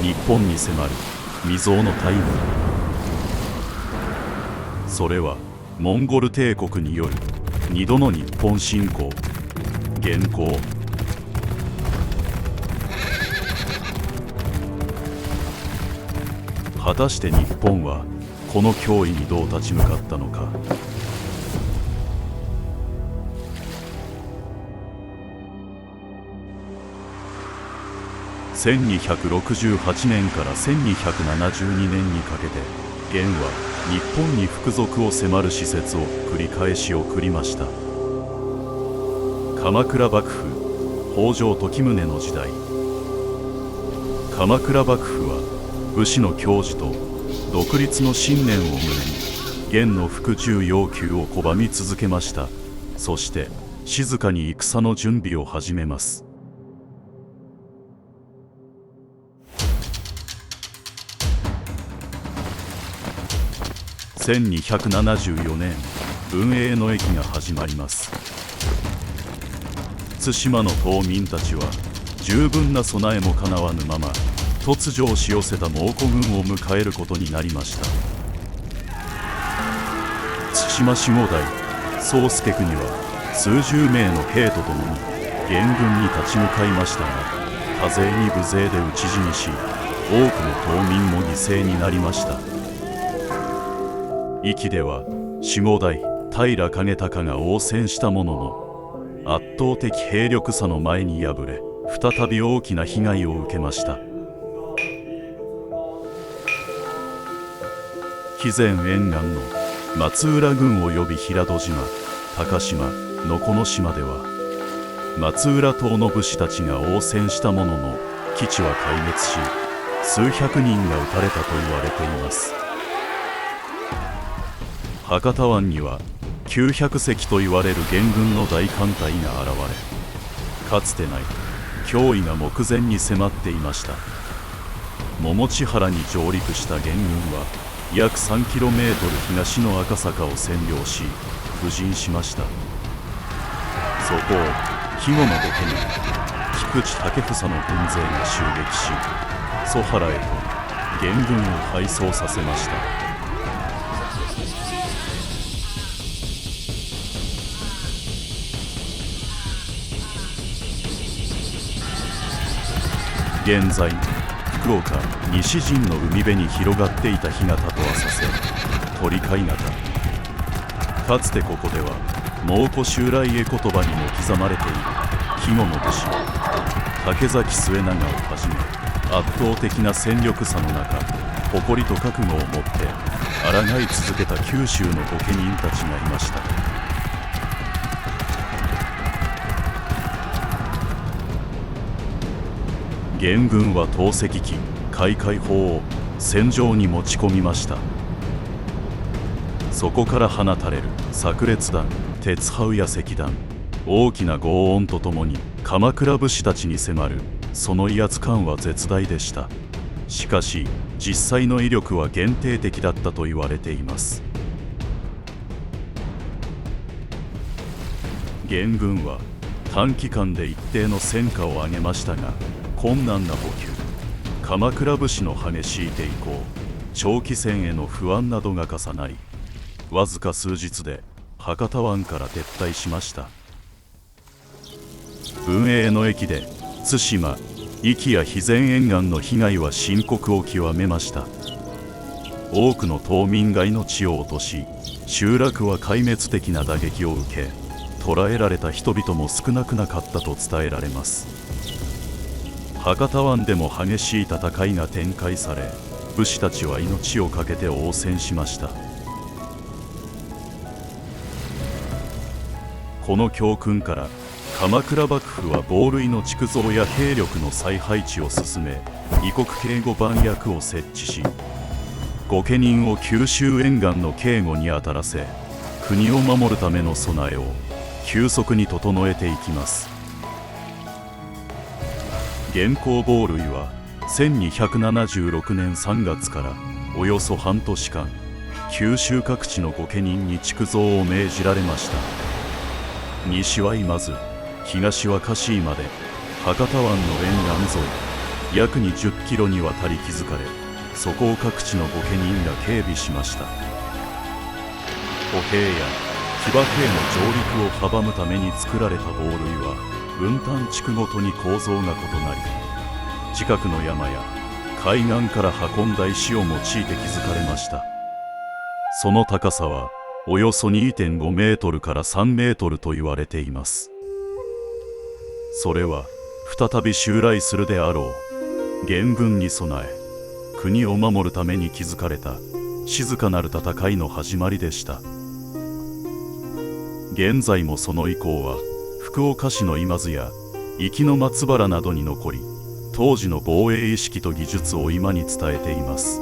日本に迫る未曾有の大軍。それはモンゴル帝国による2度の日本侵攻。元寇。果たして日本はこの脅威にどう立ち向かったのか。1268年から1272年にかけて元は日本に服属を迫る施設を繰り返し送りました。鎌倉幕府北条時宗の時代、鎌倉幕府は武士の矜持と独立の信念を胸に元の服従要求を拒み続けました。そして静かに戦の準備を始めます。1274年、運営の役が始まります。対馬の島民たちは十分な備えもかなわぬまま突如押し寄せた猛虎軍を迎えることになりました。対馬守護代宗助国は数十名の兵とともに元軍に立ち向かいましたが、多勢に無勢で討ち死にし、多くの島民も犠牲になりました。壱岐では守護代平景隆が応戦したものの、圧倒的兵力差の前に敗れ、再び大きな被害を受けました。肥前沿岸の松浦郡及び平戸島、高島、能古島では松浦島の武士たちが応戦したものの、基地は壊滅し、数百人が撃たれたと言われています。博多湾には900隻と言われる元軍の大艦隊が現れ、かつてない脅威が目前に迫っていました。桃地原に上陸した元軍は約 3km 東の赤坂を占領し、布陣しました。そこを肥後の御家人菊池武房の軍勢が襲撃し、曽原へと元軍を敗走させました。現在福岡西陣の海辺に広がっていた干潟と浅瀬鳥飼潟。かつてここでは蒙古襲来絵言葉にも刻まれている肥後の武士竹崎末長をはじめ、圧倒的な戦力差の中、誇りと覚悟を持って抗い続けた九州の御家人たちがいました。元軍は投石機、開会砲を戦場に持ち込みました。そこから放たれる炸裂弾、鉄炮や石弾、大きな轟音とともに鎌倉武士たちに迫るその威圧感は絶大でした。しかし実際の威力は限定的だったと言われています。元軍は短期間で一定の戦果を上げましたが、困難な補給、鎌倉武士の激しい抵抗、長期戦への不安などが重なり、わずか数日で博多湾から撤退しました。運営の役で対馬、壱岐や肥前沿岸の被害は深刻を極めました。多くの島民が命を落とし、集落は壊滅的な打撃を受け、捕らえられた人々も少なくなかったと伝えられます。博多湾でも激しい戦いが展開され、武士たちは命を懸けて応戦しました。この教訓から鎌倉幕府は防塁の築造や兵力の再配置を進め、異国警護番役を設置し、御家人を九州沿岸の警護に当たらせ、国を守るための備えを急速に整えていきます。元寇防塁は1276年3月からおよそ半年間、九州各地の御家人に築造を命じられました。西は今津、東は香椎まで博多湾の沿岸沿い、約20キロにわたり築かれ、そこを各地の御家人が警備しました。歩兵や騎馬兵の上陸を阻むために作られた防塁は分担地区ごとに構造が異なり、近くの山や海岸から運んだ石を用いて築かれました。その高さはおよそ 2.5 メートルから3メートルと言われています。それは再び襲来するであろう元軍に備え、国を守るために築かれた静かなる戦いの始まりでした。現在もその遺構は福岡市の今津や壱岐の松原などに残り、当時の防衛意識と技術を今に伝えています。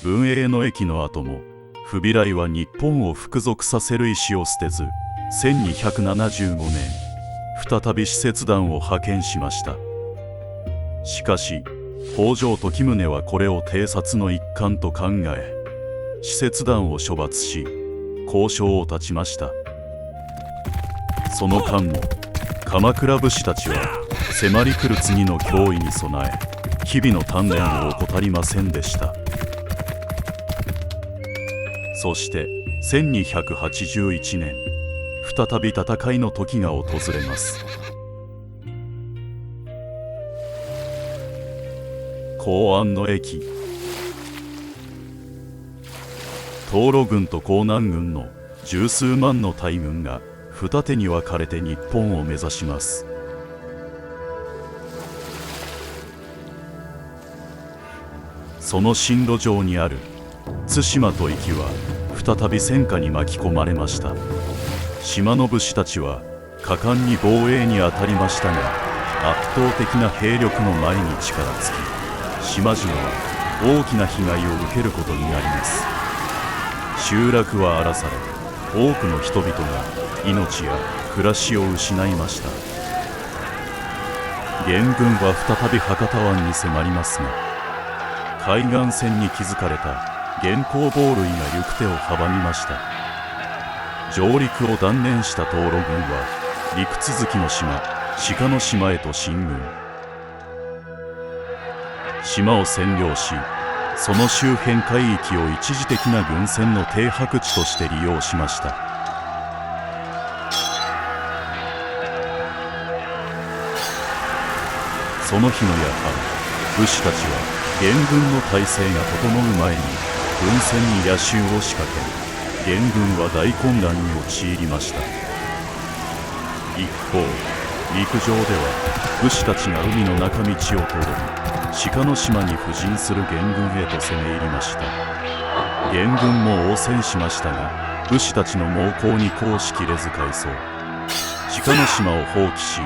文永の役の後もフビライは日本を服属させる意思を捨てず、1275年再び使節団を派遣しました。しかし北条時宗はこれを偵察の一環と考え、使節団を処罰し交渉を断ちました。その間も鎌倉武士たちは迫り来る次の脅威に備え、日々の鍛錬を怠りませんでした。そして1281年、再び戦いの時が訪れます。弘安の役、東路軍と江南軍の十数万の大軍が二手に分かれて日本を目指します。その進路上にある対馬と壱岐は再び戦火に巻き込まれました。島の武士たちは果敢に防衛に当たりましたが、圧倒的な兵力の前に力尽き、島々は大きな被害を受けることになります。集落は荒らされ、多くの人々が命や暮らしを失いました。元軍は再び博多湾に迫りますが、海岸線に築かれた元寇防塁が行く手を阻みました。上陸を断念した東路軍は陸続きの島鹿の島へと進軍。島を占領し、その周辺海域を一時的な軍船の停泊地として利用しました。その日の夜間、武士たちは元軍の態勢が整う前に軍船に夜襲を仕掛け、元軍は大混乱に陥りました。一方、陸上では武士たちが海の中道を通り、鹿の島に布陣する元軍へと攻め入りました。元軍も応戦しましたが、武士たちの猛攻に抗しきれず敗走。鹿の島を放棄し、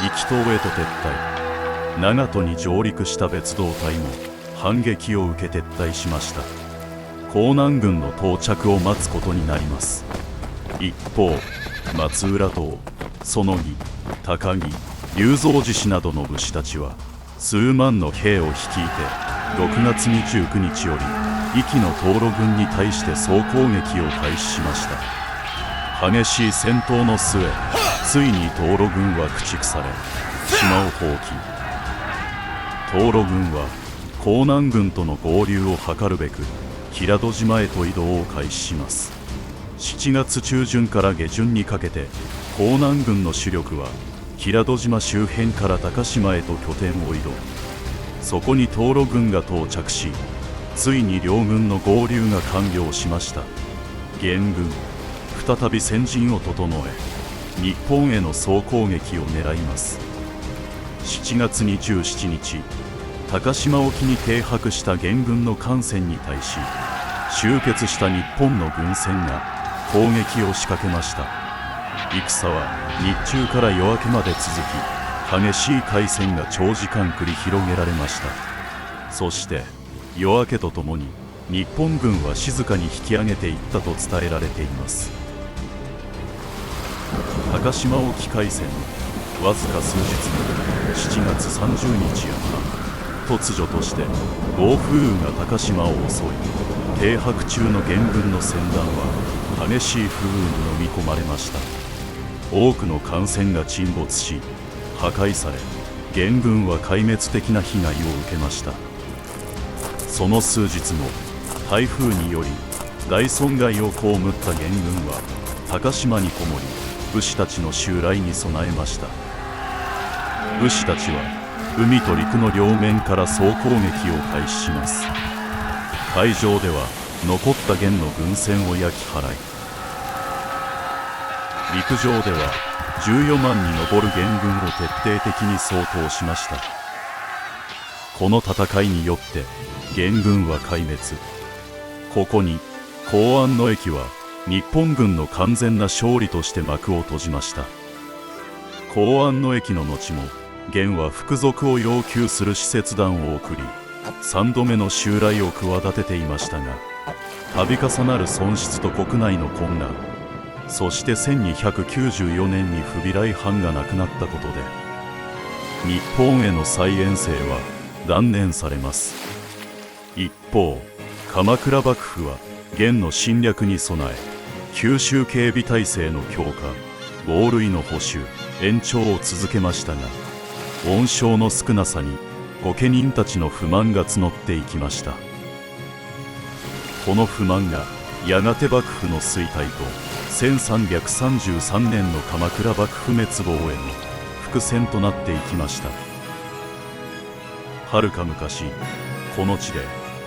壱岐島へと撤退。長門に上陸した別動隊も反撃を受け撤退しました。江南軍の到着を待つことになります。一方、松浦党、園木、高木、龍造寺氏などの武士たちは数万の兵を率いて6月29日より壱岐の東路軍に対して総攻撃を開始しました。激しい戦闘の末、ついに東路軍は駆逐され、島を放棄。東路軍は江南軍との合流を図るべく平戸島へと移動を開始します。7月中旬から下旬にかけて江南軍の主力は平戸島周辺から高島へと拠点を移動。そこに東路軍が到着し、ついに両軍の合流が完了しました。元軍再び先陣を整え、日本への総攻撃を狙います。7月27日、高島沖に停泊した元軍の艦船に対し、集結した日本の軍船が攻撃を仕掛けました。戦は日中から夜明けまで続き、激しい海戦が長時間繰り広げられました。そして夜明けとともに日本軍は静かに引き上げていったと伝えられています。高島沖海戦わずか数日後、7月30日朝、突如として暴風雨が高島を襲い、停泊中の元軍の船団は激しい風雨に飲み込まれました。多くの艦船が沈没し、破壊され、元軍は壊滅的な被害を受けました。その数日後、台風により大損害を被った元軍は高島にこもり、武士たちの襲来に備えました。武士たちは海と陸の両面から総攻撃を開始します。海上では残った元の軍船を焼き払い、陸上では14万に上る元軍を徹底的に掃討しました。この戦いによって元軍は壊滅。ここに弘安の役は日本軍の完全な勝利として幕を閉じました。弘安の役の後も元は服属を要求する使節団を送り、3度目の襲来を企てていましたが、度重なる損失と国内の混乱、そして1294年に不備来藩が亡くなったことで、日本への再遠征は断念されます。一方、鎌倉幕府は元の侵略に備え、九州警備体制の強化、防塁の補修、延長を続けましたが、恩賞の少なさに御家人たちの不満が募っていきました。この不満がやがて幕府の衰退と1333年の鎌倉幕府滅亡への伏線となっていきました。はるか昔、この地で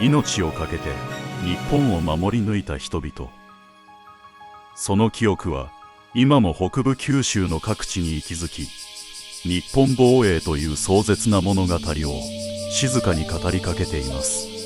命を懸けて日本を守り抜いた人々、その記憶は今も北部九州の各地に息づき、日本防衛という壮絶な物語を静かに語りかけています。